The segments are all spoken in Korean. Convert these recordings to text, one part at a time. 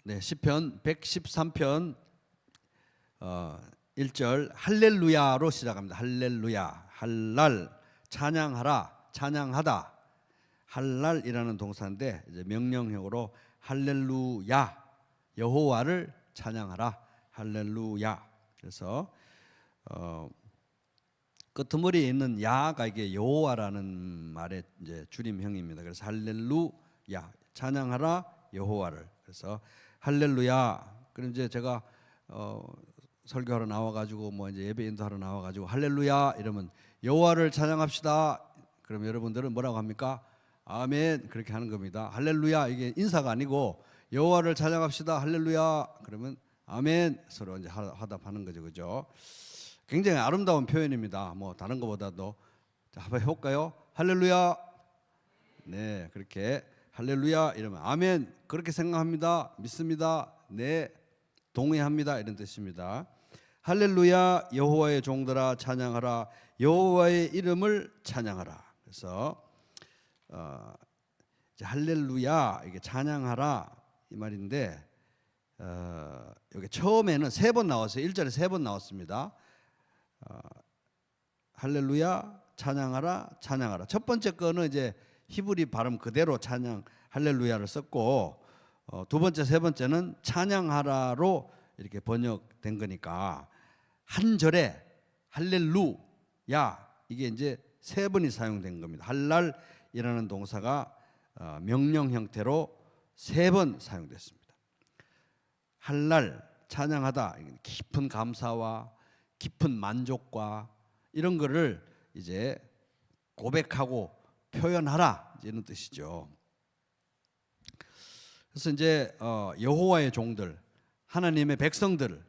네, 시편 113편 1절 할렐루야로 시작합니다. 할렐루야, 할랄, 찬양하라, 찬양하다. 할랄이라는 동사인데 이제 명령형으로 할렐루야, 여호와를 찬양하라, 할렐루야. 그래서 끄트머리에 있는 야가 이게 여호와라는 말의 이제 줄임형입니다. 그래서 할렐루야, 찬양하라 여호와를. 그래서 할렐루야. 그럼 이제 제가 설교하러 나와가지고 뭐 이제 예배 인도하러 나와가지고 할렐루야 이러면 여호와를 찬양합시다. 그럼 여러분들은 뭐라고 합니까? 아멘 그렇게 하는 겁니다. 할렐루야 이게 인사가 아니고 여호와를 찬양합시다. 할렐루야 그러면 아멘 서로 이제 화답하는 거죠, 그죠? 굉장히 아름다운 표현입니다. 뭐 다른 것보다도. 자, 한번 해볼까요? 할렐루야. 네, 그렇게 할렐루야 이러면 아멘 그렇게 생각합니다. 믿습니다. 네, 동의합니다. 이런 뜻입니다. 할렐루야 여호와의 종들아 찬양하라 여호와의 이름을 찬양하라. 그래서 이제 할렐루야 이게 찬양하라 이 말인데 여기 처음에는 3번 나왔어요. 1절에 3번 나왔습니다. 할렐루야 찬양하라 찬양하라. 첫 번째 거는 이제 히브리 발음 그대로 찬양 할렐루야를 썼고 두 번째 세 번째는 찬양하라로 이렇게 번역된 거니까 한 절에 할렐루야 이게 이제 3번이 사용된 겁니다. 할랄이라는 동사가 명령 형태로 3번 사용됐습니다. 할랄 찬양하다 깊은 감사와 깊은 만족과 이런 거를 이제 고백하고 표현하라 이런 뜻이죠. 그래서 이제 여호와의 종들, 하나님의 백성들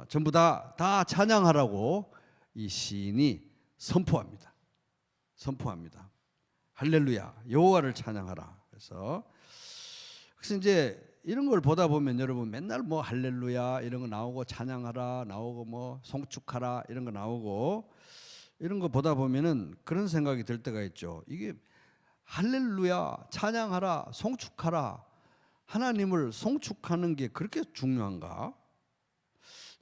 전부 다 찬양하라고 이 시인이 선포합니다. 할렐루야, 여호와를 찬양하라. 그래서 이제 이런 걸 보다 보면 여러분 맨날 뭐 할렐루야 이런 거 나오고 찬양하라 나오고 뭐 송축하라 이런 거 나오고 이런 거 보다 보면은 그런 생각이 들 때가 있죠. 이게 할렐루야, 찬양하라, 송축하라, 하나님을 송축하는 게 그렇게 중요한가?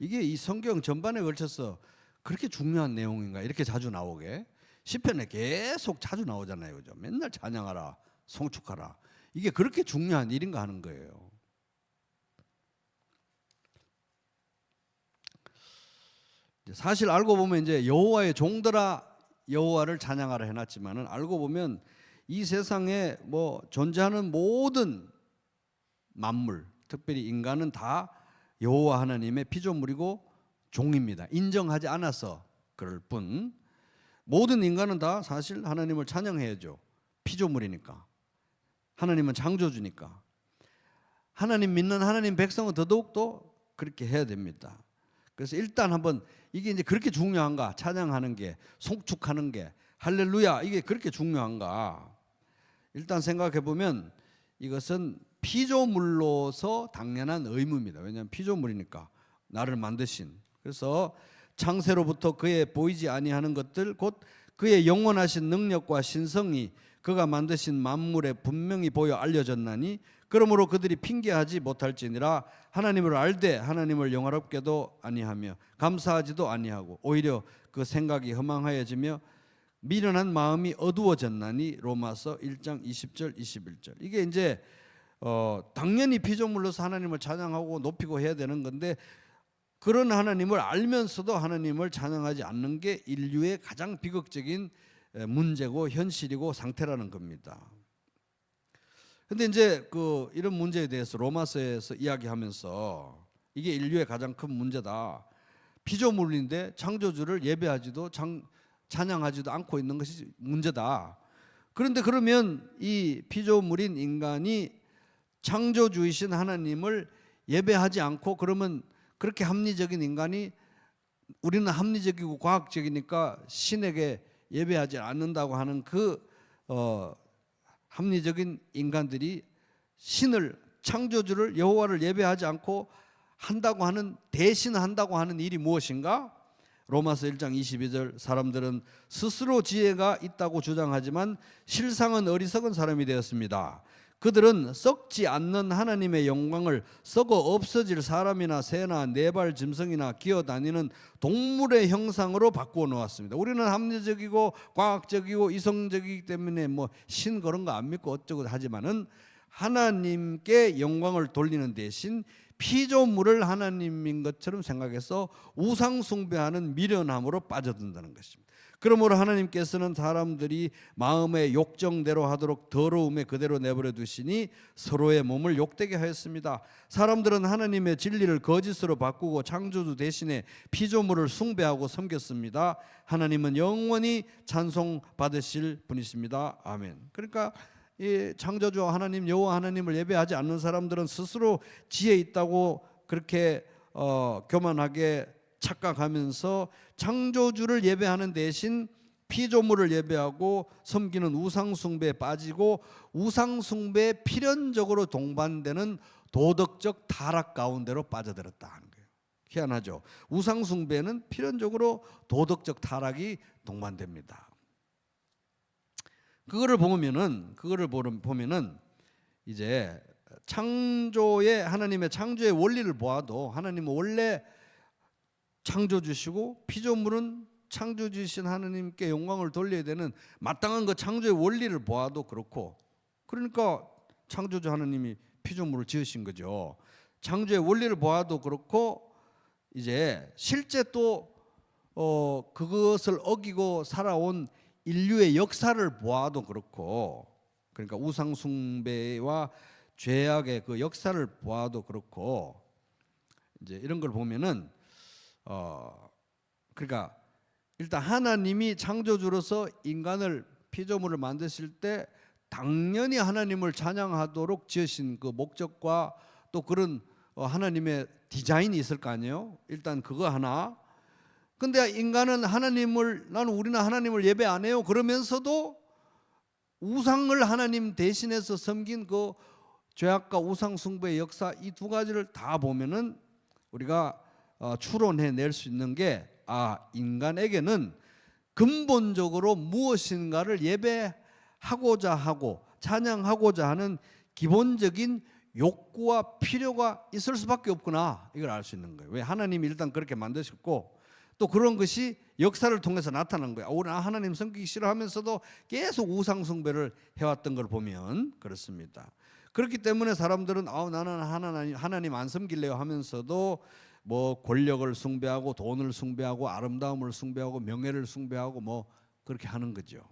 이게 이 성경 전반에 걸쳐서 그렇게 중요한 내용인가? 이렇게 자주 나오게 시편에 계속 자주 나오잖아요, 그죠? 맨날 찬양하라, 송축하라. 이게 그렇게 중요한 일인가 하는 거예요. 사실 알고 보면 이제 여호와의 종들아 여호와를 찬양하라 해놨지만은 알고 보면 이 세상에 뭐 존재하는 모든 만물, 특별히 인간은 다 여호와 하나님의 피조물이고 종입니다. 인정하지 않아서 그럴 뿐 모든 인간은 다 사실 하나님을 찬양해야죠. 피조물이니까. 하나님은 창조주니까. 하나님 믿는 하나님 백성은 더더욱더 그렇게 해야 됩니다. 그래서 일단 한번 이게 이제 그렇게 중요한가? 찬양하는 게, 송축하는 게, 할렐루야 이게 그렇게 중요한가? 일단 생각해 보면 이것은 피조물로서 당연한 의무입니다. 왜냐하면 피조물이니까 나를 만드신. 그래서 창세로부터 그의 보이지 아니하는 것들 곧 그의 영원하신 능력과 신성이 그가 만드신 만물에 분명히 보여 알려졌나니 그러므로 그들이 핑계하지 못할지니라. 하나님을 알되 하나님을 영화롭게도 아니하며 감사하지도 아니하고 오히려 그 생각이 허망하여지며 미련한 마음이 어두워졌나니. 로마서 1장 20절 21절. 이게 이제 당연히 피조물로서 하나님을 찬양하고 높이고 해야 되는 건데 그런 하나님을 알면서도 하나님을 찬양하지 않는 게 인류의 가장 비극적인 문제고 현실이고 상태라는 겁니다. 근데 이제 이런 문제에 대해서 로마서에서 이야기하면서 이게 인류의 가장 큰 문제다. 피조물인데 창조주를 예배하지도 찬양하지도 않고 있는 것이 문제다. 그런데 그러면 이 피조물인 인간이 창조주이신 하나님을 예배하지 않고 그러면 그렇게 합리적인 인간이 우리는 합리적이고 과학적이니까 신에게 예배하지 않는다고 하는 합리적인 인간들이 신을 창조주를 여호와를 예배하지 않고 한다고 하는 대신 한다고 하는 일이 무엇인가? 로마서 1장 22절 사람들은 스스로 지혜가 있다고 주장하지만 실상은 어리석은 사람이 되었습니다. 그들은 썩지 않는 하나님의 영광을 썩어 없어질 사람이나 새나 네발 짐승이나 기어다니는 동물의 형상으로 바꾸어 놓았습니다. 우리는 합리적이고 과학적이고 이성적이기 때문에 뭐 신 그런 거 안 믿고 어쩌고 하지만은 하나님께 영광을 돌리는 대신 피조물을 하나님인 것처럼 생각해서 우상 숭배하는 미련함으로 빠져든다는 것입니다. 그러므로 하나님께서는 사람들이 마음의 욕정대로 하도록 더러움에 그대로 내버려 두시니 서로의 몸을 욕되게 하였습니다. 사람들은 하나님의 진리를 거짓으로 바꾸고 창조주 대신에 피조물을 숭배하고 섬겼습니다. 하나님은 영원히 찬송받으실 분이십니다. 아멘. 그러니까 이 창조주 하나님 여호와 하나님을 예배하지 않는 사람들은 스스로 지혜 있다고 그렇게 교만하게 착각하면서 창조주를 예배하는 대신 피조물을 예배하고 섬기는 우상숭배에 빠지고 우상숭배에 필연적으로 동반되는 도덕적 타락 가운데로 빠져들었다 하는 거예요. 희한하죠. 우상숭배는 필연적으로 도덕적 타락이 동반됩니다. 그거를 보면은 이제 하나님의 창조의 원리를 보아도 하나님은 원래 창조주시고 피조물은 창조주신 하나님께 영광을 돌려야 되는 마땅한 그 창조의 원리를 보아도 그렇고, 그러니까 창조주 하나님이 피조물을 지으신 거죠. 창조의 원리를 보아도 그렇고 이제 실제 또 그것을 어기고 살아온 인류의 역사를 보아도 그렇고, 그러니까 우상 숭배와 죄악의 그 역사를 보아도 그렇고, 이제 이런 걸 보면은 그러니까 일단 하나님이 창조주로서 인간을 피조물을 만드실 때 당연히 하나님을 찬양하도록 지으신 그 목적과 또 그런 하나님의 디자인이 있을 거 아니에요. 일단 그거 하나. 근데 인간은 우리는 하나님을 예배 안 해요. 그러면서도 우상을 하나님 대신해서 섬긴 그 죄악과 우상 숭배의 역사, 이 두 가지를 다 보면은 우리가 추론해낼 수 있는 게, 인간에게는 근본적으로 무엇인가를 예배하고자 하고 찬양하고자 하는 기본적인 욕구와 필요가 있을 수밖에 없구나, 이걸 알 수 있는 거예요. 왜? 하나님이 일단 그렇게 만드셨고 또 그런 것이 역사를 통해서 나타난 거예요. 우리는 하나님 섬기기 싫어하면서도 계속 우상 숭배를 해왔던 걸 보면 그렇습니다. 그렇기 때문에 사람들은 나는 하나님 안 섬길래요 하면서도 뭐 권력을 숭배하고 돈을 숭배하고 아름다움을 숭배하고 명예를 숭배하고 뭐 그렇게 하는 거죠.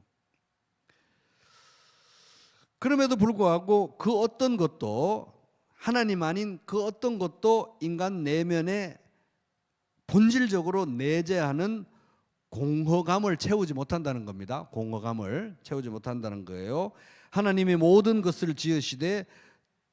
그럼에도 불구하고 그 어떤 것도 하나님 아닌 그 어떤 것도 인간 내면에 본질적으로 내재하는 공허감을 채우지 못한다는 겁니다. 공허감을 채우지 못한다는 거예요. 하나님이 모든 것을 지으시되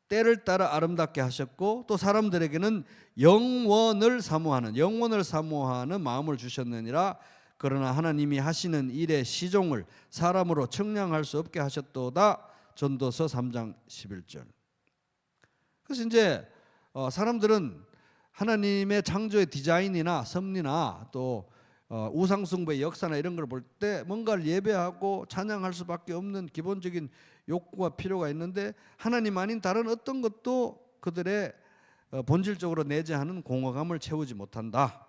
때를 따라 아름답게 하셨고 또 사람들에게는 영원을 사모하는 마음을 주셨느니라. 그러나 하나님이 하시는 일의 시종을 사람으로 측량할 수 없게 하셨도다. 전도서 3장 11절. 그래서 이제 사람들은 하나님의 창조의 디자인이나 섭리나 또 우상숭배의 역사나 이런 걸 볼 때 뭔가를 예배하고 찬양할 수밖에 없는 기본적인 욕구와 필요가 있는데, 하나님 아닌 다른 어떤 것도 그들의 본질적으로 내재하는 공허감을 채우지 못한다.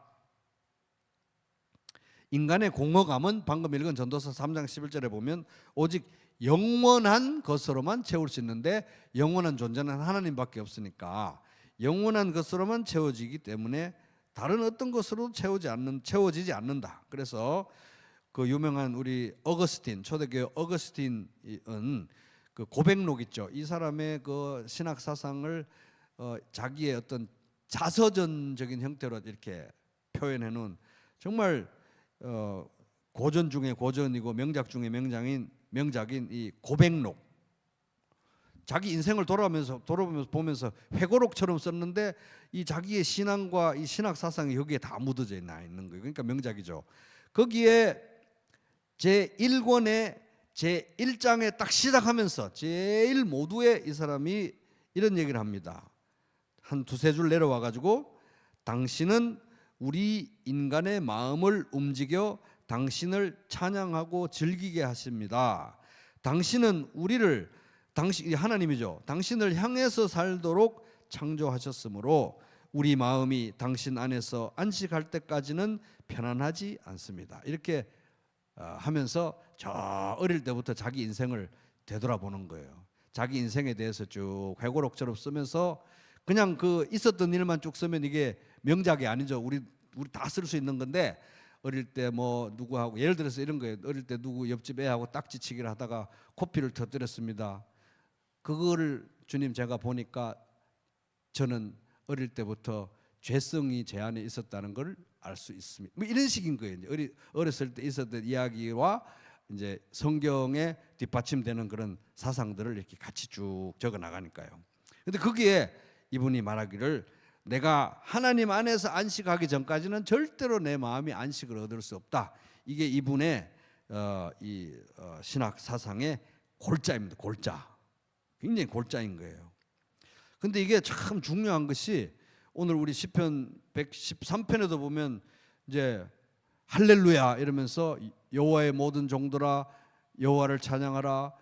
인간의 공허감은 방금 읽은 전도서 3장 11절에 보면 오직 영원한 것으로만 채울 수 있는데, 영원한 존재는 하나님밖에 없으니까 영원한 것으로만 채워지기 때문에 다른 어떤 것으로 채워지지 않는다. 그래서 그 유명한 우리 초대교회 어거스틴은 그 고백록 있죠. 이 사람의 그 신학 사상을 자기의 어떤 자서전적인 형태로 이렇게 표현해 놓은 정말 고전 중에 고전이고 명작 중에 명작인 이 고백록. 자기 인생을 돌아보면서 보면서 회고록처럼 썼는데 이 자기의 신앙과 이 신학 사상이 여기에 다 묻어져 있는 거예요. 그러니까 명작이죠. 거기에 제1권의 제1장에 딱 시작하면서 제일 모두에 이 사람이 이런 얘기를 합니다. 한 두세 줄 내려와 가지고, 당신은 우리 인간의 마음을 움직여 당신을 찬양하고 즐기게 하십니다. 당신은 우리를 당신 하나님이죠. 당신을 향해서 살도록 창조하셨으므로 우리 마음이 당신 안에서 안식할 때까지는 편안하지 않습니다. 이렇게 하면서 저 어릴 때부터 자기 인생을 되돌아보는 거예요. 자기 인생에 대해서 쭉 회고록처럼 쓰면서 그냥 그 있었던 일만 쭉 쓰면 이게 명작이 아니죠. 우리 다 쓸 수 있는 건데, 어릴 때 뭐 누구하고, 예를 들어서 이런 거예요. 어릴 때 누구 옆집 애하고 딱지치기를 하다가 코피를 터뜨렸습니다. 그거를 주님 제가 보니까 저는 어릴 때부터 죄성이 제 안에 있었다는 걸 알 수 있습니다. 뭐 이런 식인 거예요. 어렸을 때 있었던 이야기와 이제 성경에 뒷받침되는 그런 사상들을 이렇게 같이 쭉 적어 나가니까요. 근데 거기에 이분이 말하기를 내가 하나님 안에서 안식하기 전까지는 절대로 내 마음이 안식을 얻을 수 없다. 이게 이분의 신학 사상의 골자입니다. 골자. 굉장히 골자인 거예요. 근데 이게 참 중요한 것이 오늘 우리 시편 113편에도 보면 이제 할렐루야 이러면서 여호와의 모든 종들아 여호와를 찬양하라,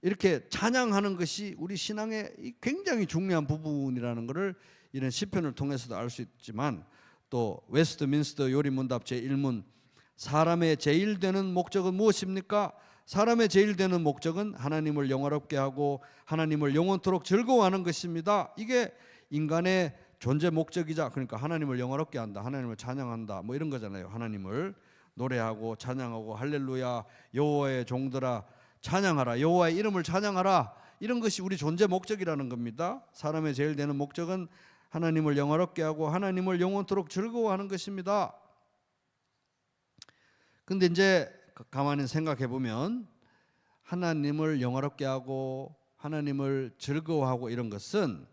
이렇게 찬양하는 것이 우리 신앙의 굉장히 중요한 부분이라는 것을 이런 시편을 통해서도 알 수 있지만, 또 웨스트민스터 요리문답 제1문 사람의 제일 되는 목적은 무엇입니까? 사람의 제일 되는 목적은 하나님을 영화롭게 하고 하나님을 영원토록 즐거워하는 것입니다. 이게 인간의 존재 목적이자, 그러니까 하나님을 영화롭게 한다, 하나님을 찬양한다, 뭐 이런 거잖아요. 하나님을 노래하고 찬양하고 할렐루야 여호와의 종들아 찬양하라, 여호와의 이름을 찬양하라, 이런 것이 우리 존재 목적이라는 겁니다. 사람의 제일 되는 목적은 하나님을 영화롭게 하고 하나님을 영원토록 즐거워하는 것입니다. 근데 이제 가만히 생각해 보면 하나님을 영화롭게 하고 하나님을 즐거워하고 이런 것은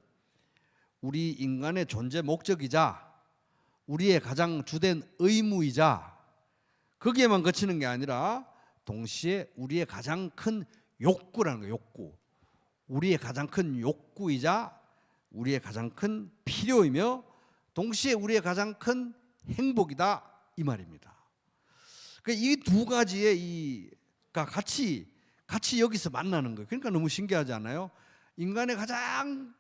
우리 인간의 존재 목적이자 우리의 가장 주된 의무이자 거기에만 그치는 게 아니라 동시에 우리의 가장 큰 욕구라는 거예요. 욕구. 우리의 가장 큰 욕구이자 우리의 가장 큰 필요이며 동시에 우리의 가장 큰 행복이다, 이 말입니다. 이 두 가지의 같이 여기서 만나는 거예요. 그러니까 너무 신기하지 않아요? 인간의 가장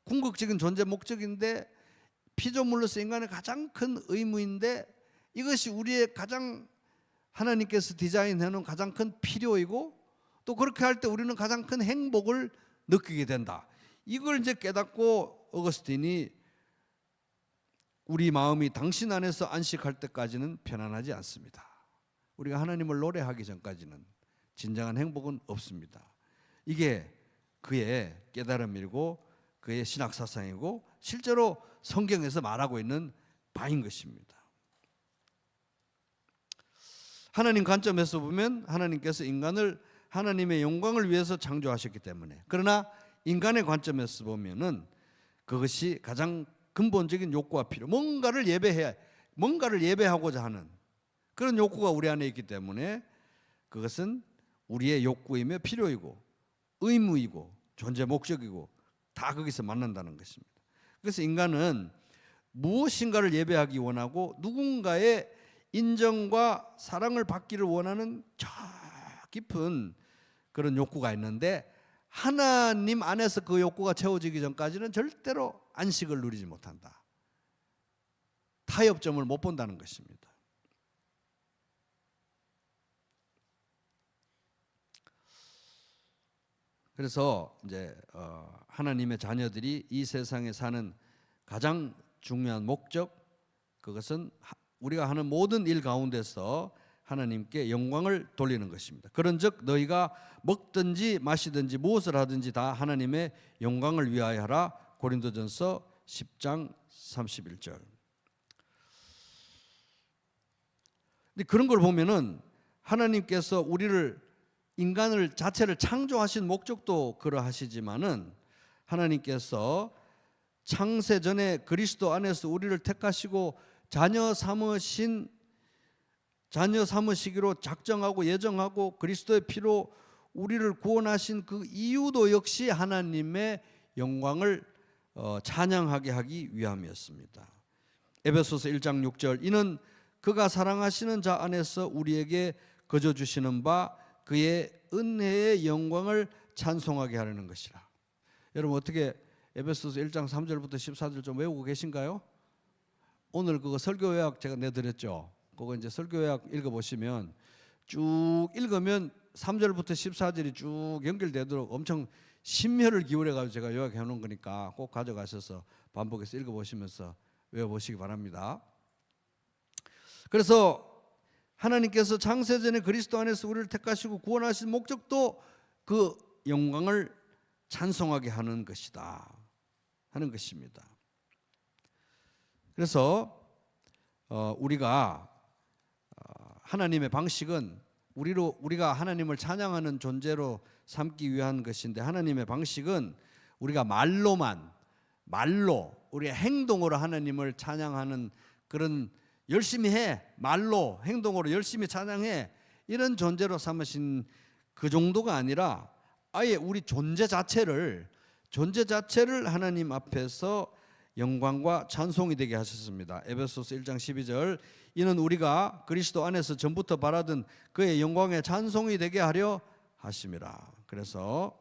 궁극적인 존재 목적인데, 피조물로서 인간의 가장 큰 의무인데, 이것이 우리의 가장 하나님께서 디자인해 놓은 가장 큰 필요이고, 또 그렇게 할 때 우리는 가장 큰 행복을 느끼게 된다. 이걸 이제 깨닫고 어거스틴이 우리 마음이 당신 안에서 안식할 때까지는 편안하지 않습니다. 우리가 하나님을 노래하기 전까지는 진정한 행복은 없습니다. 이게 그의 깨달음이고 그의 신학 사상이고 실제로 성경에서 말하고 있는 바인 것입니다. 하나님 관점에서 보면 하나님께서 인간을 하나님의 영광을 위해서 창조하셨기 때문에, 그러나 인간의 관점에서 보면은 그것이 가장 근본적인 욕구와 필요, 뭔가를 예배하고자 하는 그런 욕구가 우리 안에 있기 때문에 그것은 우리의 욕구이며 필요이고 의무이고 존재 목적이고 다 거기서 만난다는 것입니다. 그래서 인간은 무엇인가를 예배하기 원하고 누군가의 인정과 사랑을 받기를 원하는 저 깊은 그런 욕구가 있는데, 하나님 안에서 그 욕구가 채워지기 전까지는 절대로 안식을 누리지 못한다. 타협점을 못 본다는 것입니다. 그래서 이제 하나님의 자녀들이 이 세상에 사는 가장 중요한 목적, 그것은 우리가 하는 모든 일 가운데서 하나님께 영광을 돌리는 것입니다. 그런즉 너희가 먹든지 마시든지 무엇을 하든지 다 하나님의 영광을 위하여 하라. 고린도전서 10장 31절. 근데 그런 걸 보면은 하나님께서 우리를, 인간을 자체를 창조하신 목적도 그러하시지만은 하나님께서 창세 전에 그리스도 안에서 우리를 택하시고 자녀 삼으시기로 작정하고 예정하고 그리스도의 피로 우리를 구원하신 그 이유도 역시 하나님의 영광을 찬양하게 하기 위함이었습니다. 에베소서 1장 6절, 이는 그가 사랑하시는 자 안에서 우리에게 거저 주시는 바 그의 은혜의 영광을 찬송하게 하려는 것이라. 여러분 어떻게 에베소서 1장 3절부터 14절 좀 외우고 계신가요? 오늘 그거 설교 요약 제가 내드렸죠. 그거 이제 설교 요약 읽어보시면 쭉 읽으면 3절부터 14절이 쭉 연결되도록 엄청 심혈을 기울여가지고 제가 요약해 놓은 거니까 꼭 가져가셔서 반복해서 읽어보시면서 외워보시기 바랍니다. 그래서 하나님께서 창세전에 그리스도 안에서 우리를 택하시고 구원하신 목적도 그 영광을 찬송하게 하는 것이다 하는 것입니다. 그래서 우리가 하나님의 방식은 우리가 하나님을 찬양하는 존재로 삼기 위한 것인데, 하나님의 방식은 우리가 말로 우리의 행동으로 하나님을 찬양하는 그런 열심히 해, 말로 행동으로 열심히 찬양해, 이런 존재로 삼으신 그 정도가 아니라 아예 우리 존재 자체를 하나님 앞에서 영광과 찬송이 되게 하셨습니다. 에베소서 1장 12절, 이는 우리가 그리스도 안에서 전부터 바라던 그의 영광의 찬송이 되게 하려 하심이라. 그래서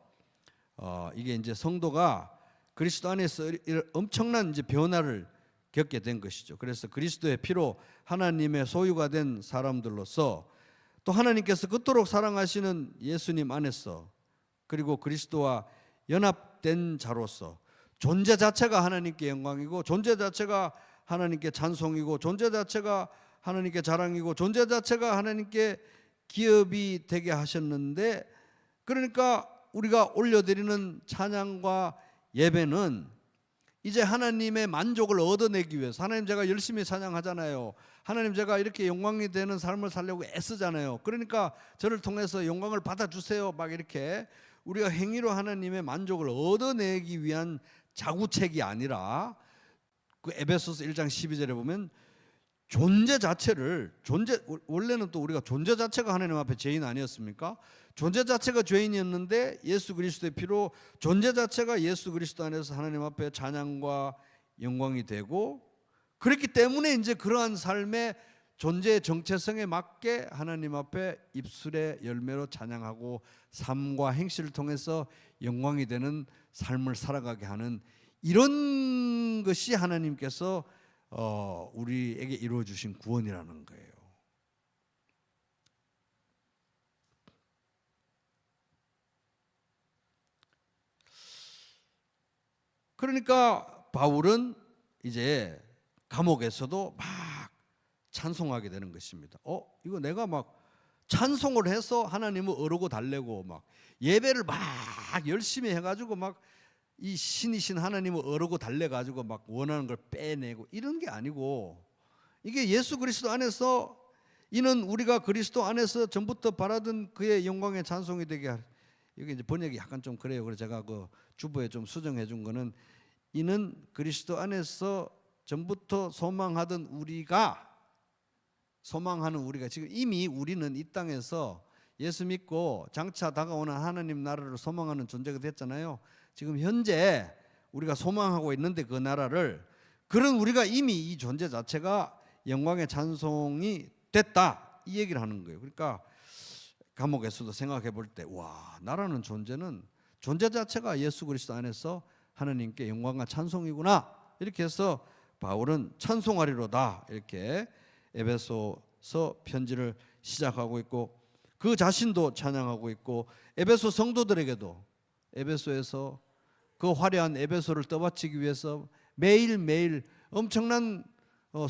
이게 이제 성도가 그리스도 안에서 엄청난 이제 변화를 겪게 된 것이죠. 그래서 그리스도의 피로 하나님의 소유가 된 사람들로서, 또 하나님께서 그토록 사랑하시는 예수님 안에서, 그리고 그리스도와 연합된 자로서 존재 자체가 하나님께 영광이고, 존재 자체가 하나님께 찬송이고, 존재 자체가 하나님께 자랑이고, 존재 자체가 하나님께 기업이 되게 하셨는데, 그러니까 우리가 올려드리는 찬양과 예배는 이제 하나님의 만족을 얻어내기 위해서, 하나님 제가 열심히 찬양하잖아요. 하나님 제가 이렇게 영광이 되는 삶을 살려고 애쓰잖아요. 그러니까 저를 통해서 영광을 받아주세요. 막 이렇게 우리가 행위로 하나님의 만족을 얻어내기 위한 자구책이 아니라, 그 에베소서 1장 12절에 보면 존재 자체를, 원래는 또 우리가 존재 자체가 하나님 앞에 죄인 아니었습니까? 존재 자체가 죄인이었는데 예수 그리스도의 피로 존재 자체가 예수 그리스도 안에서 하나님 앞에 찬양과 영광이 되고, 그렇기 때문에 이제 그러한 삶의 존재의 정체성에 맞게 하나님 앞에 입술의 열매로 찬양하고 삶과 행실을 통해서 영광이 되는 삶을 살아가게 하는, 이런 것이 하나님께서 우리에게 이루어 주신 구원이라는 거예요. 그러니까 바울은 이제 감옥에서도 막 찬송하게 되는 것입니다. 이거 내가 막 찬송을 해서 하나님을 어르고 달래고 막 예배를 막 열심히 해가지고 막 이 신이신 하나님을 어르고 달래가지고 막 원하는 걸 빼내고 이런 게 아니고, 이게 예수 그리스도 안에서, 이는 우리가 그리스도 안에서 전부터 바라던 그의 영광의 찬송이 되게 하리. 이게 이제 번역이 약간 좀 그래요. 그래서 제가 그 주보에 좀 수정해 준 거는, 이는 그리스도 안에서 전부터 소망하는 우리가, 지금 이미 우리는 이 땅에서 예수 믿고 장차 다가오는 하나님 나라를 소망하는 존재가 됐잖아요. 지금 현재 우리가 소망하고 있는데 그 나라를, 그런 우리가 이미 이 존재 자체가 영광의 찬송이 됐다, 이 얘기를 하는 거예요. 그러니까 감옥에서도 생각해 볼 때, 와, 나라는 존재는 존재 자체가 예수 그리스도 안에서 하나님께 영광과 찬송이구나, 이렇게 해서 바울은 찬송하리로다, 이렇게 에베소서 편지를 시작하고 있고, 그 자신도 찬양하고 있고, 에베소 성도들에게도 에베소에서 그 화려한 에베소를 떠받치기 위해서 매일매일 엄청난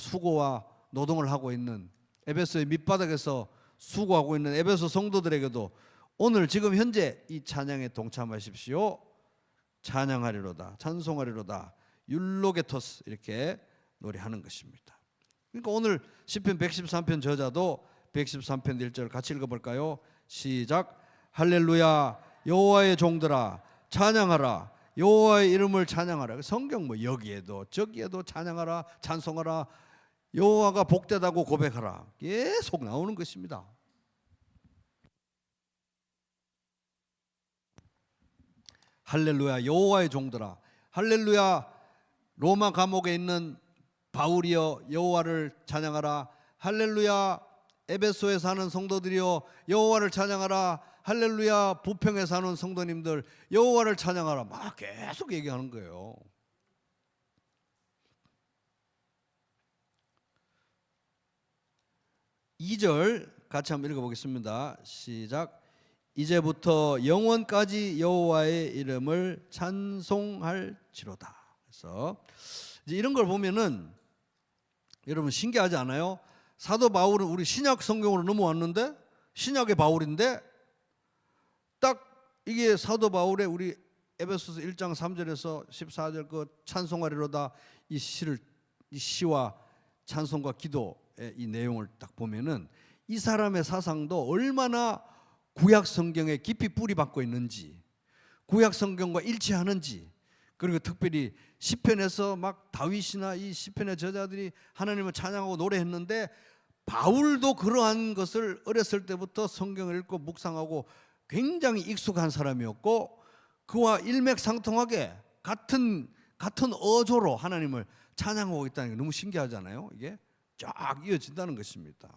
수고와 노동을 하고 있는, 에베소의 밑바닥에서 수고하고 있는 에베소 성도들에게도 오늘 지금 현재 이 찬양에 동참하십시오. 찬양하리로다, 찬송하리로다, 율로게토스, 이렇게 노래하는 것입니다. 그러니까 오늘 시편 113편 저자도 113편 1절 같이 읽어볼까요? 시작. 할렐루야 여호와의 종들아 찬양하라, 여호와의 이름을 찬양하라. 성경 뭐 여기에도 저기에도 찬양하라, 찬송하라, 여호와가 복되다고 고백하라, 계속 나오는 것입니다. 할렐루야 여호와의 종들아, 할렐루야 로마 감옥에 있는 바울이여 여호와를 찬양하라, 할렐루야 에베소에 사는 성도들이여 여호와를 찬양하라, 할렐루야 부평에 사는 성도님들 여호와를 찬양하라 막 계속 얘기하는 거예요. 이 절 같이 한번 읽어보겠습니다. 시작. 이제부터 영원까지 여호와의 이름을 찬송할지로다. 그래서 이제 이런 걸 보면은 여러분 신기하지 않아요? 사도 바울은 우리 신약 성경으로 넘어왔는데 신약의 바울인데 딱 이게 사도 바울의 우리 에베소서 1장 3절에서 14절 그 찬송하리로다 이 시와 찬송과 기도의 이 내용을 딱 보면은 이 사람의 사상도 얼마나 구약 성경에 깊이 뿌리 박고 있는지, 구약 성경과 일치하는지, 그리고 특별히 시편에서 막 다윗이나 이 시편의 저자들이 하나님을 찬양하고 노래했는데 바울도 그러한 것을 어렸을 때부터 성경을 읽고 묵상하고 굉장히 익숙한 사람이었고 그와 일맥상통하게 같은 어조로 하나님을 찬양하고 있다는 게 너무 신기하잖아요. 이게 쫙 이어진다는 것입니다.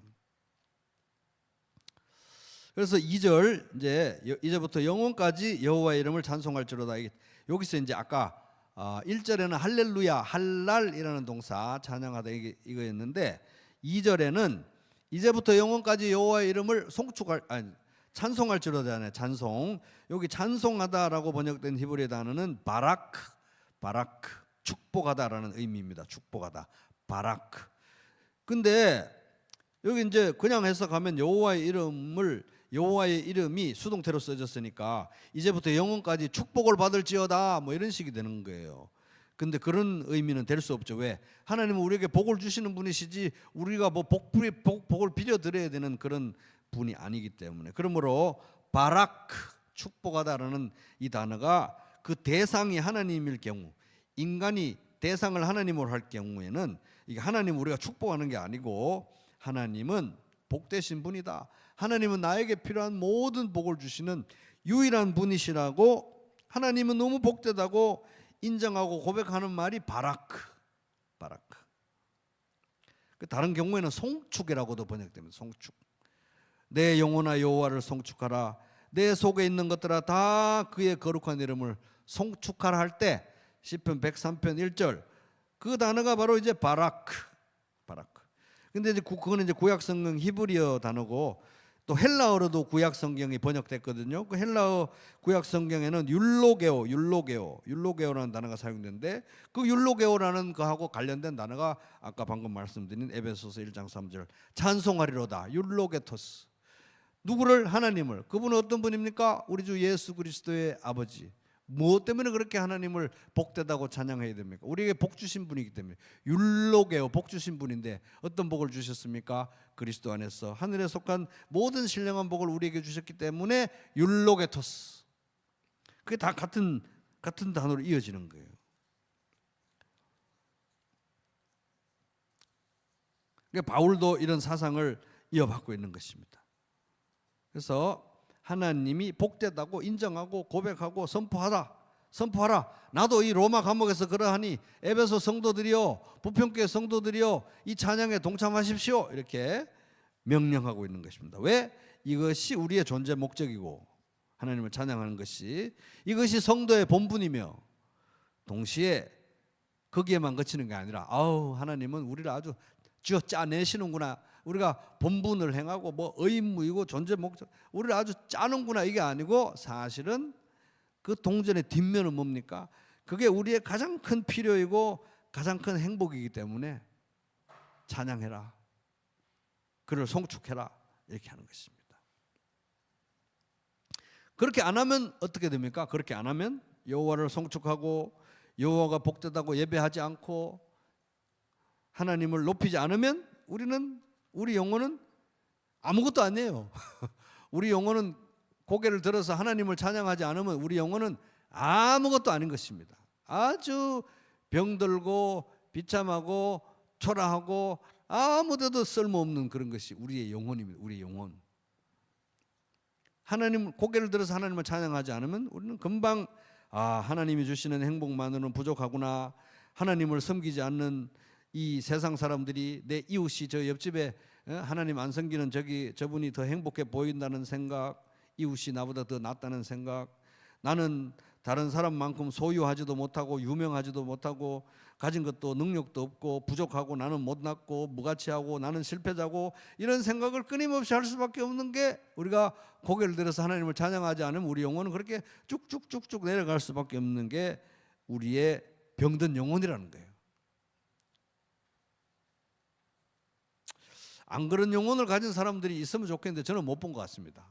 그래서 2절 이제부터 영원까지 여호와의 이름을 찬송할지로다. 여기서 이제 아까 1절에는 할렐루야 할랄이라는 동사 찬양하다 이거였는데 2절에는 이제부터 영원까지 여호와의 이름을 찬송할지로다네. 찬송. 여기 찬송하다라고 번역된 히브리 단어는 바라크 축복하다라는 의미입니다. 축복하다 바라크. 근데 여기 이제 그냥 해석하면 여호와의 이름이 수동태로 써졌으니까 이제부터 영원까지 축복을 받을지어다 뭐 이런 식이 되는 거예요. 근데 그런 의미는 될 수 없죠. 왜? 하나님은 우리에게 복을 주시는 분이시지 우리가 뭐 복을 빌어드려야 되는 그런 분이 아니기 때문에. 그러므로 바라크 축복하다라는 이 단어가 그 대상이 하나님일 경우, 인간이 대상을 하나님으로 할 경우에는 이게 하나님 우리가 축복하는 게 아니고 하나님은 복되신 분이다. 하나님은 나에게 필요한 모든 복을 주시는 유일한 분이시라고 하나님은 너무 복되다고 인정하고 고백하는 말이 바라크. 다른 경우에는 송축이라고도 번역됩니다. 송축. 내 영혼아 여호와를 송축하라. 내 속에 있는 것들아 다 그의 거룩한 이름을 송축하라 할 때 시편 103편 1절 그 단어가 바로 이제 바라크. 근데 이제 그거는 이제 구약 성경 히브리어 단어고 또 헬라어로도 구약 성경이 번역됐거든요. 그 헬라어 구약 성경에는 율로게오라는 단어가 사용되는데 그 율로게오라는 거하고 관련된 단어가 아까 방금 말씀드린 에베소서 1장 3절 찬송하리로다. 율로게토스. 누구를? 하나님을. 그분은 어떤 분입니까? 우리 주 예수 그리스도의 아버지. 무엇 때문에 그렇게 하나님을 복되다고 찬양해야 됩니까? 우리에게 복 주신 분이기 때문에. 율로게오 복 주신 분인데 어떤 복을 주셨습니까? 그리스도 안에서 하늘에 속한 모든 신령한 복을 우리에게 주셨기 때문에 율로게토스. 그게 다 같은 단어로 이어지는 거예요. 그러니까 바울도 이런 사상을 이어받고 있는 것입니다. 그래서 하나님이 복되다고 인정하고 고백하고 선포하라. 나도 이 로마 감옥에서 그러하니 에베소 성도들이요 부평교회 성도들이요 이 찬양에 동참하십시오. 이렇게 명령하고 있는 것입니다. 왜? 이것이 우리의 존재 목적이고 하나님을 찬양하는 것이 이것이 성도의 본분이며 동시에 거기에만 그치는 게 아니라 하나님은 우리를 아주 쥐어 짜내시는구나. 우리가 본분을 행하고 뭐 의무이고 존재 목적 우리를 아주 짜는구나 이게 아니고 사실은 그 동전의 뒷면은 뭡니까? 그게 우리의 가장 큰 필요이고 가장 큰 행복이기 때문에 찬양해라. 그를 송축해라. 이렇게 하는 것입니다. 그렇게 안 하면 어떻게 됩니까? 그렇게 안 하면 여호와를 송축하고 여호와가 복되다고 예배하지 않고 하나님을 높이지 않으면 우리 영혼은 아무것도 아니에요. 우리 영혼은 고개를 들어서 하나님을 찬양하지 않으면 우리 영혼은 아무것도 아닌 것입니다. 아주 병들고 비참하고 초라하고 아무데도 쓸모없는 그런 것이 우리의 영혼입니다. 우리의 영혼. 하나님 고개를 들어서 하나님을 찬양하지 않으면 우리는 금방 하나님이 주시는 행복만으로는 부족하구나. 하나님을 섬기지 않는 이 세상 사람들이 내 이웃이 저 옆집에 하나님 안 섬기는 저분이 더 행복해 보인다는 생각 이웃이 나보다 더 낫다는 생각, 나는 다른 사람만큼 소유하지도 못하고 유명하지도 못하고 가진 것도 능력도 없고 부족하고 나는 못났고 무가치하고 나는 실패자고 이런 생각을 끊임없이 할 수밖에 없는 게, 우리가 고개를 들어서 하나님을 찬양하지 않으면 우리 영혼은 그렇게 쭉쭉쭉쭉 내려갈 수밖에 없는 게 우리의 병든 영혼이라는 거예요. 안 그런 영혼을 가진 사람들이 있으면 좋겠는데 저는 못 본 것 같습니다.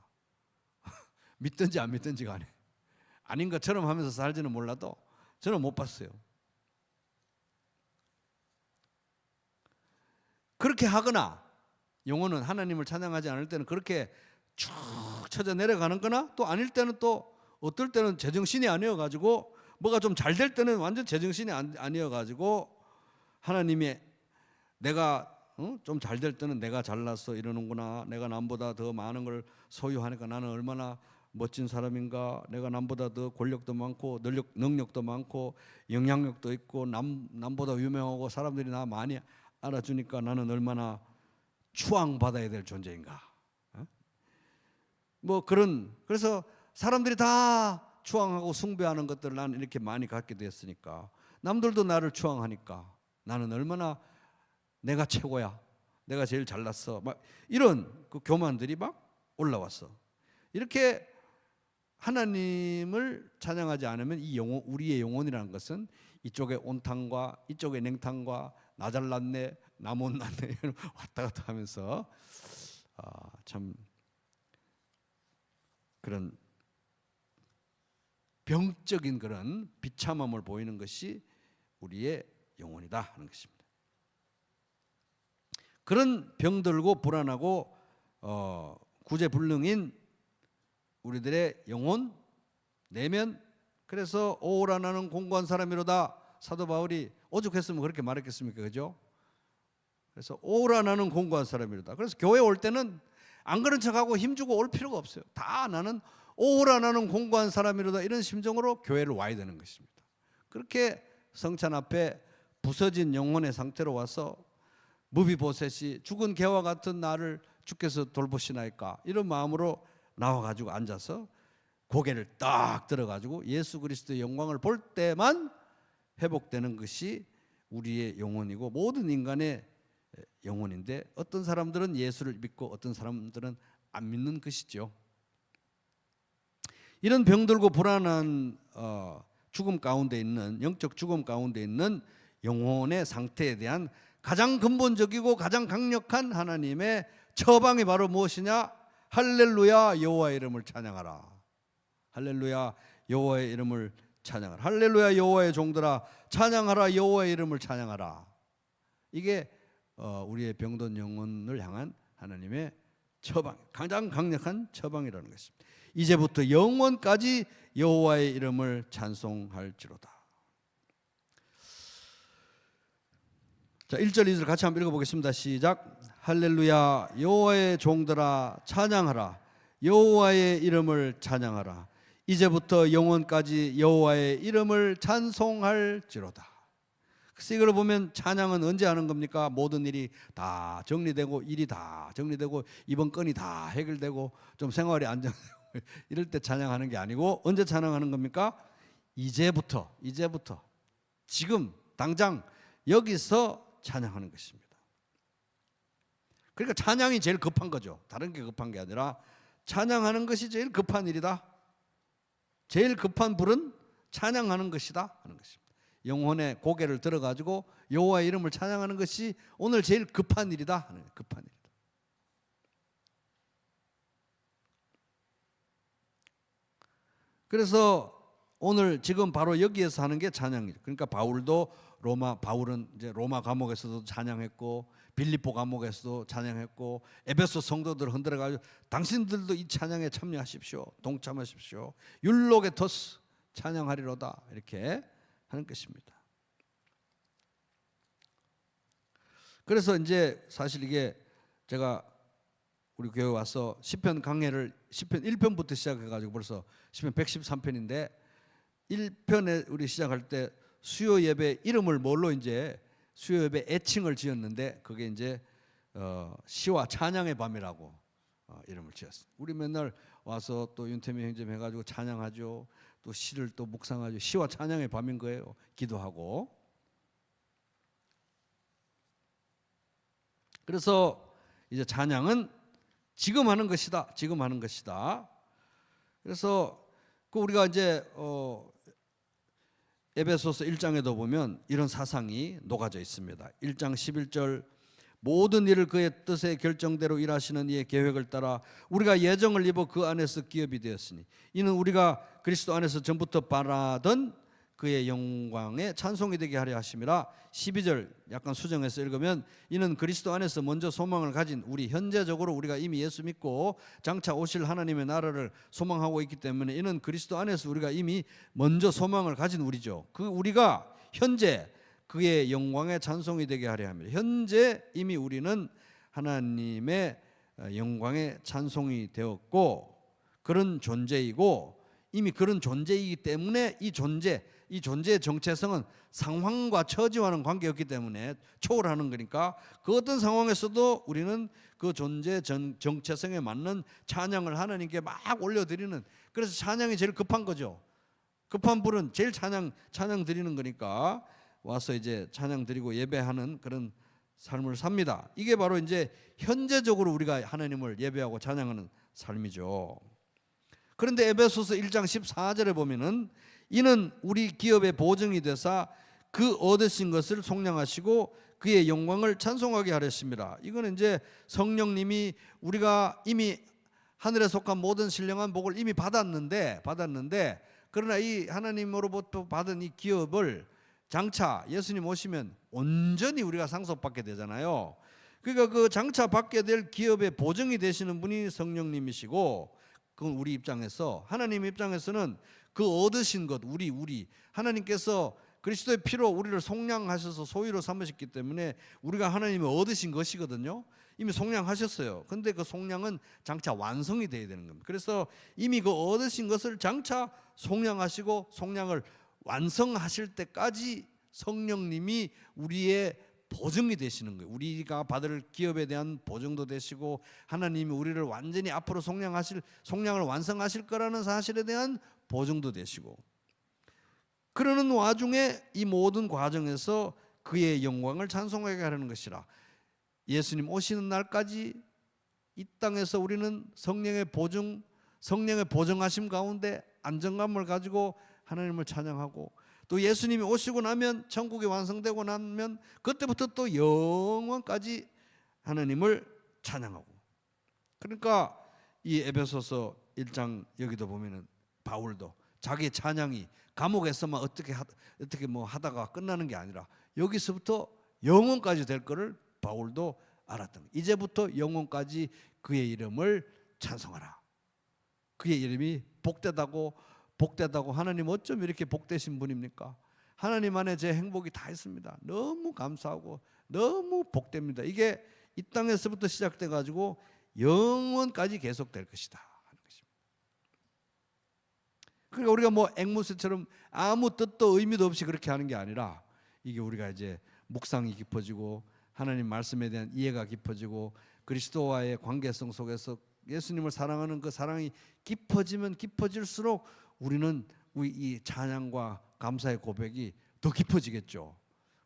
믿든지 안 믿든지 간에 아닌 것처럼 하면서 살지는 몰라도 저는 못 봤어요. 그렇게 하거나 영혼은 하나님을 찬양하지 않을 때는 그렇게 쭉 쳐져 내려가는 거나, 또 아닐 때는 또 어떨 때는 제정신이 아니어가지고 뭐가 좀 잘 될 때는 완전 제정신이 아니어가지고 하나님이 내가 좀 잘 될 때는 내가 잘났어 이러는구나, 내가 남보다 더 많은 걸 소유하니까 나는 얼마나 멋진 사람인가, 내가 남보다 더 권력도 많고 능력도 많고 영향력도 있고 남보다 유명하고 사람들이 나 많이 알아주니까 나는 얼마나 추앙받아야 될 존재인가. 뭐 그래서 사람들이 다 추앙하고 숭배하는 것들을 나는 이렇게 많이 갖게 됐으니까, 남들도 나를 추앙하니까 나는 얼마나 내가 최고야, 내가 제일 잘났어, 막 이런 그 교만들이 막 올라왔어. 이렇게 하나님을 찬양하지 않으면 이 영혼, 우리의 영혼이라는 것은 이쪽에 온탕과 이쪽에 냉탕과 나 잘났네 나 못났네 왔다 갔다 하면서 참 그런 병적인 그런 비참함을 보이는 것이 우리의 영혼이다 하는 것입니다. 그런 병들고 불안하고 구제불능인 우리들의 영혼, 내면, 그래서 오라 나는 공고한 사람이로다. 사도 바울이 오죽했으면 그렇게 말했겠습니까? 그죠? 그래서 오라 나는 공고한 사람이로다. 그래서 교회 올 때는 안 그런 척하고 힘주고 올 필요가 없어요. 다 나는 오라 나는 공고한 사람이로다, 이런 심정으로 교회를 와야 되는 것입니다. 그렇게 성찬 앞에 부서진 영혼의 상태로 와서 무비보셋이 죽은 개와 같은 나를 주께서 돌보시나이까, 이런 마음으로 나와가지고 앉아서 고개를 딱 들어가지고 예수 그리스도의 영광을 볼 때만 회복되는 것이 우리의 영혼이고 모든 인간의 영혼인데, 어떤 사람들은 예수를 믿고 어떤 사람들은 안 믿는 것이죠. 이런 병들고 불안한 죽음 가운데 있는, 영적 죽음 가운데 있는 영혼의 상태에 대한 가장 근본적이고 가장 강력한 하나님의 처방이 바로 무엇이냐? 할렐루야 여호와의 이름을 찬양하라. 할렐루야 여호와의 이름을 찬양하라. 할렐루야 여호와의 종들아 찬양하라. 여호와의 이름을 찬양하라. 이게 우리의 병든 영혼을 향한 하나님의 처방, 가장 강력한 처방이라는 것입니다. 이제부터 영원까지 여호와의 이름을 찬송할지로다. 자, 1절 2절 같이 한번 읽어보겠습니다. 시작. 할렐루야 여호와의 종들아 찬양하라. 여호와의 이름을 찬양하라. 이제부터 영원까지 여호와의 이름을 찬송할지로다. 그래서 이걸 보면 찬양은 언제 하는 겁니까? 모든 일이 다 정리되고 일이 다 정리되고 이번 건이 다 해결되고 좀 생활이 안정되고 이럴 때 찬양하는 게 아니고, 언제 찬양하는 겁니까? 이제부터 지금 당장 여기서 찬양하는 것입니다. 그러니까 찬양이 제일 급한 거죠. 다른 게 급한 게 아니라 찬양하는 것이 제일 급한 일이다. 제일 급한 불은 찬양하는 것이다 하는 것입니다. 영혼의 고개를 들어가지고 여호와의 이름을 찬양하는 것이 오늘 제일 급한 일이다 하는 거예요. 급한 일이다. 그래서 오늘 지금 바로 여기에서 하는 게 찬양이죠. 그러니까 바울은 이제 로마 감옥에서도 찬양했고 빌립보 감옥에서도 찬양했고 에베소 성도들을 흔들어가지고 당신들도 이 찬양에 참여하십시오. 동참하십시오. 율로게토스 찬양하리로다 이렇게 하는 것입니다. 그래서 이제 사실 이게 제가 우리 교회 와서 시편 강해를 시편 1편부터 시작해가지고 벌써 시편 113편인데 1편에 우리 시작할 때 수요 예배 이름을 뭘로 이제 수요 예배 애칭을 지었는데 그게 이제 시와 찬양의 밤이라고 이름을 지었어요. 우리 맨날 와서 또 윤태미 형제님 해가지고 찬양하죠. 또 시를 또 묵상하죠. 시와 찬양의 밤인 거예요. 기도하고. 그래서 이제 찬양은 지금 하는 것이다. 지금 하는 것이다. 그래서 그 우리가 이제 에베소서 1장에도 보면 이런 사상이 녹아져 있습니다. 1장 11절 모든 일을 그의 뜻의 결정대로 일하시는 이의 계획을 따라 우리가 예정을 입어 그 안에서 기업이 되었으니 이는 우리가 그리스도 안에서 전부터 바라던 그의 영광에 찬송이 되게 하려 하심이라. 12절 약간 수정해서 읽으면 이는 그리스도 안에서 먼저 소망을 가진 우리, 현재적으로 우리가 이미 예수 믿고 장차 오실 하나님의 나라를 소망하고 있기 때문에 이는 그리스도 안에서 우리가 이미 먼저 소망을 가진 우리죠. 그 우리가 현재 그의 영광에 찬송이 되게 하려 합니다. 현재 이미 우리는 하나님의 영광에 찬송이 되었고 그런 존재이고 이미 그런 존재이기 때문에 이 존재의 정체성은 상황과 처지와는 관계없기 때문에 초월하는 거니까 그 어떤 상황에서도 우리는 그 존재 정체성에 맞는 찬양을 하나님께 막 올려드리는, 그래서 찬양이 제일 급한 거죠. 급한 불은 제일 찬양 드리는 거니까 와서 이제 찬양 드리고 예배하는 그런 삶을 삽니다. 이게 바로 이제 현재적으로 우리가 하나님을 예배하고 찬양하는 삶이죠. 그런데 에베소서 1장 14절에 보면은 이는 우리 기업의 보증이 되사 그 얻으신 것을 속량하시고 그의 영광을 찬송하게 하렸습니다. 이거는 이제 성령님이 우리가 이미 하늘에 속한 모든 신령한 복을 이미 받았는데 그러나 이 하나님으로부터 받은 이 기업을 장차 예수님 오시면 온전히 우리가 상속받게 되잖아요. 그러니까 그 장차 받게 될 기업의 보증이 되시는 분이 성령님이시고, 그건 우리 입장에서, 하나님 입장에서는 그 얻으신 것, 우리 하나님께서 그리스도의 피로 우리를 속량하셔서 소유로 삼으셨기 때문에 우리가 하나님이 얻으신 것이거든요. 이미 속량하셨어요. 근데 그 속량은 장차 완성이 돼야 되는 겁니다. 그래서 이미 그 얻으신 것을 장차 속량하시고 속량을 완성하실 때까지 성령님이 우리의 보증이 되시는 거예요. 우리가 받을 기업에 대한 보증도 되시고 하나님이 우리를 완전히 앞으로 속량을 완성하실 거라는 사실에 대한 보증도 되시고, 그러는 와중에 이 모든 과정에서 그의 영광을 찬송하게 하려는 것이라. 예수님 오시는 날까지 이 땅에서 우리는 성령의 보증하심 가운데 안정감을 가지고 하나님을 찬양하고, 또 예수님이 오시고 나면 천국이 완성되고 나면 그때부터 또 영원까지 하나님을 찬양하고. 그러니까 이 에베소서 1장 여기도 보면은 바울도 자기 찬양이 감옥에서만 어떻게 뭐 하다가 끝나는 게 아니라 여기서부터 영원까지 될 거를 바울도 알았던 거예요. 이제부터 영원까지 그의 이름을 찬송하라. 그의 이름이 복되다고 하나님 어쩜 이렇게 복되신 분입니까? 하나님 안에 제 행복이 다 있습니다. 너무 감사하고 너무 복됩니다. 이게 이 땅에서부터 시작돼 가지고 영원까지 계속될 것이다 하는 것입니다. 그러니까 우리가 뭐 앵무새처럼 아무 뜻도 의미도 없이 그렇게 하는 게 아니라 이게 우리가 이제 묵상이 깊어지고 하나님 말씀에 대한 이해가 깊어지고 그리스도와의 관계성 속에서 예수님을 사랑하는 그 사랑이 깊어지면 깊어질수록 우리는 이 찬양과 감사의 고백이 더 깊어지겠죠.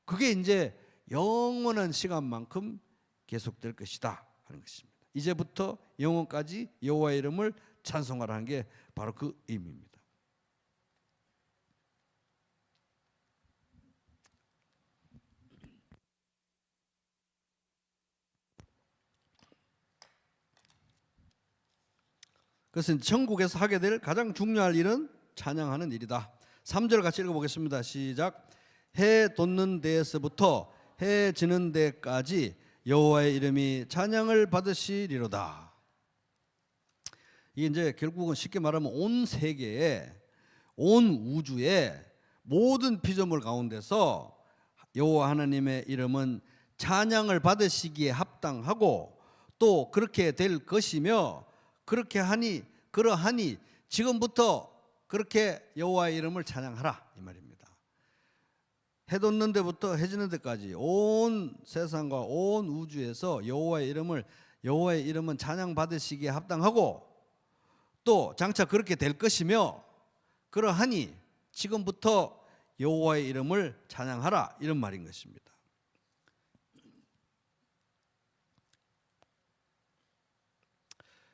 그게 이제 영원한 시간만큼 계속될 것이다 하는 것입니다. 이제부터 영원까지 여호와의 이름을 찬송하라는 게 바로 그 의미입니다. 그것은 천국에서 하게 될 가장 중요한 일은 찬양하는 일이다. 3절 같이 읽어보겠습니다. 시작. 해 돋는 데에서부터 해 지는 데까지 여호와의 이름이 찬양을 받으시리로다. 이게 이제 결국은 쉽게 말하면 온 세계에, 온 우주의 모든 피조물 가운데서 여호와 하나님의 이름은 찬양을 받으시기에 합당하고 또 그렇게 될 것이며, 그러하니 지금부터 그렇게 여호와의 이름을 찬양하라 이 말입니다. 해 돋는 데부터 해 지는 데까지 온 세상과 온 우주에서 여호와의 이름은 찬양 받으시기에 합당하고 또 장차 그렇게 될 것이며 그러하니 지금부터 여호와의 이름을 찬양하라, 이런 말인 것입니다.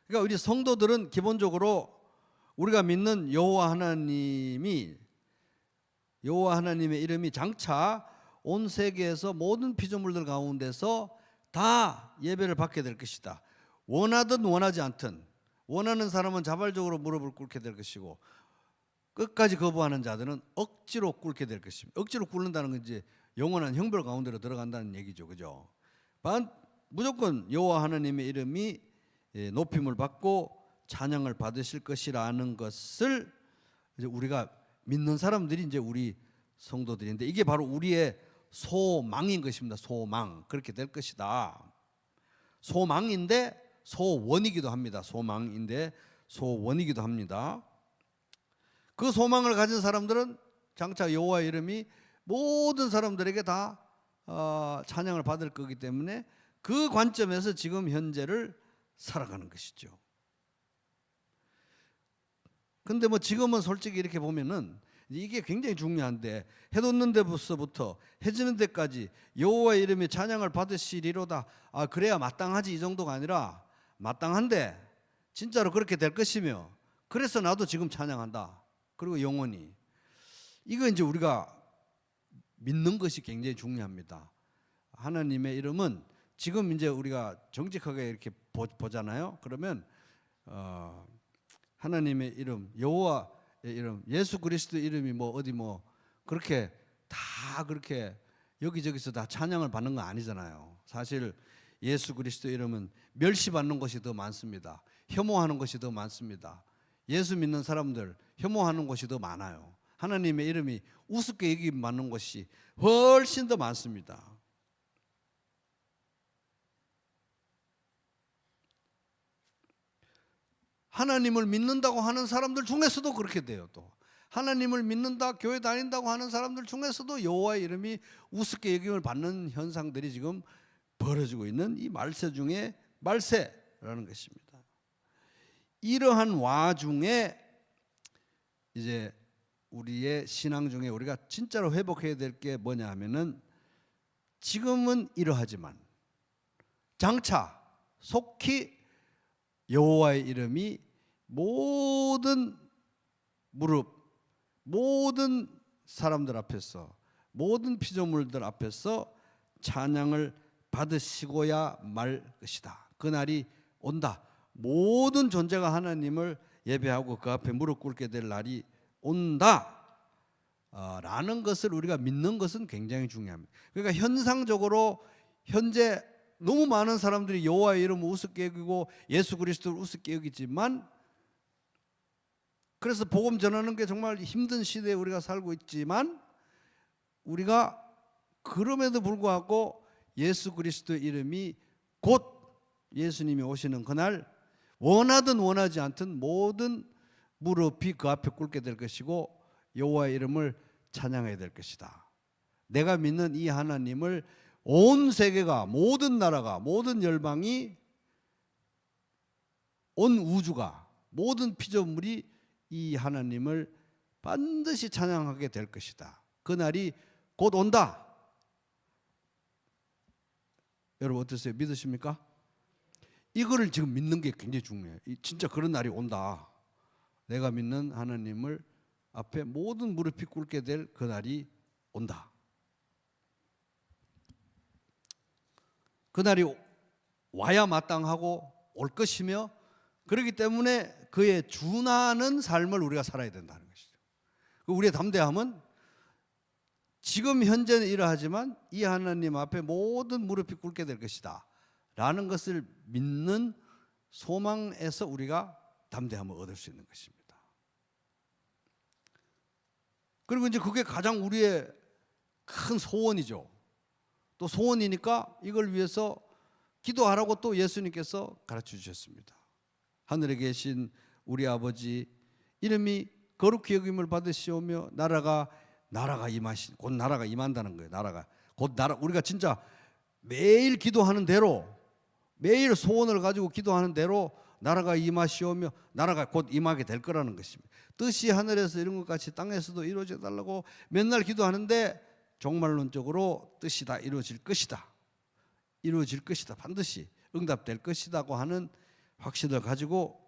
그러니까 우리 성도들은 기본적으로 우리가 믿는 여호와 하나님의 이름이 장차 온 세계에서 모든 피조물들 가운데서 다 예배를 받게 될 것이다. 원하든 원하지 않든, 원하는 사람은 자발적으로 무릎을 꿇게 될 것이고 끝까지 거부하는 자들은 억지로 꿇게 될 것입니다. 억지로 꿇는다는 건 이제 영원한 형벌 가운데로 들어간다는 얘기죠, 그죠? 무조건 여호와 하나님의 이름이 높임을 받고 찬양을 받으실 것이라는 것을 이제 우리가 믿는 사람들이 이제 우리 성도들인데, 이게 바로 우리의 소망인 것입니다. 소망. 그렇게 될 것이다. 소망인데 소원이기도 합니다. 소망인데 소원이기도 합니다. 그 소망을 가진 사람들은 장차 여호와의 이름이 모든 사람들에게 다 찬양을 받을 거기 때문에 그 관점에서 지금 현재를 살아가는 것이죠. 근데 뭐 지금은 솔직히 이렇게 보면은 이게 굉장히 중요한데, 해 돋는 데부터 해 지는 데까지 여호와의 이름이 찬양을 받으시리로다. 그래야 마땅하지, 이 정도가 아니라 마땅한데 진짜로 그렇게 될 것이며, 그래서 나도 지금 찬양한다. 그리고 영원히. 이거 이제 우리가 믿는 것이 굉장히 중요합니다. 하나님의 이름은 지금 이제 우리가 정직하게 이렇게 보잖아요. 그러면 하나님의 이름, 여호와의 이름, 예수 그리스도 이름이 뭐 어디 뭐 그렇게 다 그렇게 여기저기서 다 찬양을 받는 건 아니잖아요. 사실 예수 그리스도 이름은 멸시받는 것이 더 많습니다. 혐오하는 것이 더 많습니다. 예수 믿는 사람들 혐오하는 것이 더 많아요. 하나님의 이름이 우습게 여김받는 것이 훨씬 더 많습니다. 하나님을 믿는다고 하는 사람들 중에서도 그렇게 돼요. 또 하나님을 믿는다, 교회 다닌다고 하는 사람들 중에서도 여호와의 이름이 우습게 여김을 받는 현상들이 지금 벌어지고 있는 이 말세 중에 말세라는 것입니다. 이러한 와중에 이제 우리의 신앙 중에 우리가 진짜로 회복해야 될 게 뭐냐 하면은, 지금은 이러하지만 장차 속히 여호와의 이름이 모든 무릎, 모든 사람들 앞에서, 모든 피조물들 앞에서 찬양을 받으시고야 말 것이다. 그날이 온다. 모든 존재가 하나님을 예배하고 그 앞에 무릎 꿇게 될 날이 온다 라는 것을 우리가 믿는 것은 굉장히 중요합니다. 그러니까 현상적으로 현재 너무 많은 사람들이 여호와의 이름을 우습게 여기고 예수 그리스도를 우습게 여기지만, 그래서 복음 전하는 게 정말 힘든 시대에 우리가 살고 있지만, 우리가 그럼에도 불구하고 예수 그리스도의 이름이 곧 예수님이 오시는 그날 원하든 원하지 않든 모든 무릎이 그 앞에 꿇게 될 것이고 여호와의 이름을 찬양해야 될 것이다. 내가 믿는 이 하나님을 온 세계가, 모든 나라가, 모든 열방이, 온 우주가, 모든 피조물이 이 하나님을 반드시 찬양하게 될 것이다. 그날이 곧 온다. 여러분 어떠세요? 믿으십니까? 이거를 지금 믿는 게 굉장히 중요해요. 진짜 그런 날이 온다. 내가 믿는 하나님을 앞에 모든 무릎이 꿇게 될 그 날이 온다. 그 날이 와야 마땅하고 올 것이며, 그렇기 때문에 그에 준하는 삶을 우리가 살아야 된다는 것이죠. 우리의 담대함은 지금 현재는 이러하지만 이 하나님 앞에 모든 무릎이 꿇게 될 것이다 라는 것을 믿는 소망에서 우리가 담대함을 얻을 수 있는 것입니다. 그리고 이제 그게 가장 우리의 큰 소원이죠. 또 소원이니까 이걸 위해서 기도하라고 또 예수님께서 가르쳐 주셨습니다. 하늘에 계신 우리 아버지, 이름이 거룩히 여김을 받으시오며 나라가 임하신, 곧 나라가 임한다는 거예요. 나라가 곧 나라. 우리가 진짜 매일 기도하는 대로, 매일 소원을 가지고 기도하는 대로 나라가 임하시오며 나라가 곧 임하게 될 거라는 것입니다. 뜻이 하늘에서 이룬 것 같이 땅에서도 이루어져 달라고 맨날 기도하는데 종말론적으로 뜻이 다 이루어질 것이다. 이루어질 것이다. 반드시 응답될 것이다고 하는 확신을 가지고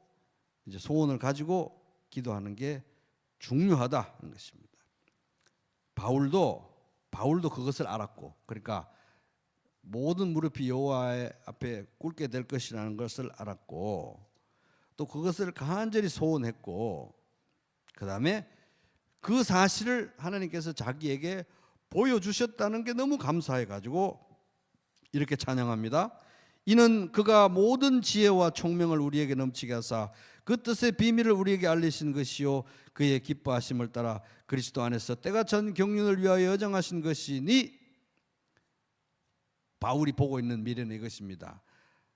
이제 소원을 가지고 기도하는 게 중요하다는 것입니다. 바울도 그것을 알았고, 그러니까 모든 무릎이 여호와의 앞에 꿇게 될 것이라는 것을 알았고, 또 그것을 간절히 소원했고, 그 다음에 그 사실을 하나님께서 자기에게 보여주셨다는 게 너무 감사해가지고 이렇게 찬양합니다. 이는 그가 모든 지혜와 총명을 우리에게 넘치게 하사 그 뜻의 비밀을 우리에게 알리신 것이요 그의 기뻐하심을 따라 그리스도 안에서 때가 전 경륜을 위하여 여정하신 것이니, 바울이 보고 있는 미래는 이것입니다.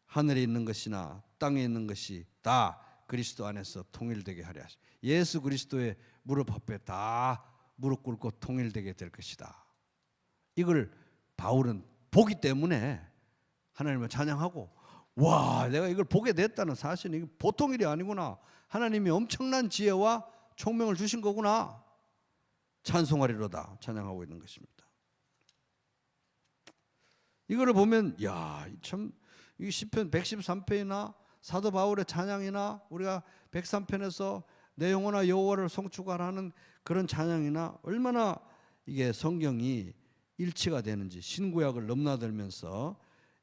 하늘에 있는 것이나 땅에 있는 것이 다 그리스도 안에서 통일되게 하려 하시고, 예수 그리스도의 무릎 앞에 다 무릎 꿇고 통일되게 될 것이다. 이걸 바울은 보기 때문에 하나님을 찬양하고, 와, 내가 이걸 보게 됐다는 사실은 이게 보통 일이 아니구나. 하나님이 엄청난 지혜와 총명을 주신 거구나. 찬송하리로다 찬양하고 있는 것입니다. 이거를 보면 참 이 시편 113편이나 사도 바울의 찬양이나 우리가 103편에서 내 영혼아 여호와를 송축하라는 그런 찬양이나 얼마나 이게 성경이 일치가 되는지, 신구약을 넘나들면서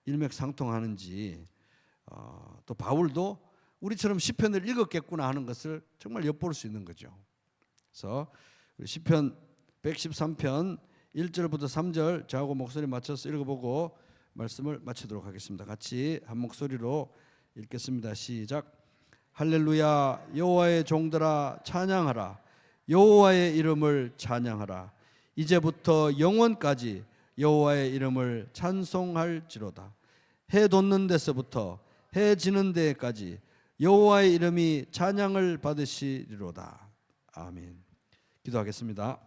일맥상통하는지, 또 바울도 우리처럼 시편을 읽었겠구나 하는 것을 정말 엿볼 수 있는 거죠. 그래서 시편 113편 1절부터 3절 저하고 목소리 맞춰서 읽어보고 말씀을 마치도록 하겠습니다. 같이 한 목소리로 읽겠습니다. 시작. 할렐루야. 여호와의 종들아 찬양하라. 여호와의 이름을 찬양하라. 이제부터 영원까지 여호와의 이름을 찬송할지로다. 해 돋는 데서부터 해 지는 데까지 여호와의 이름이 찬양을 받으시리로다. 아멘. 기도하겠습니다.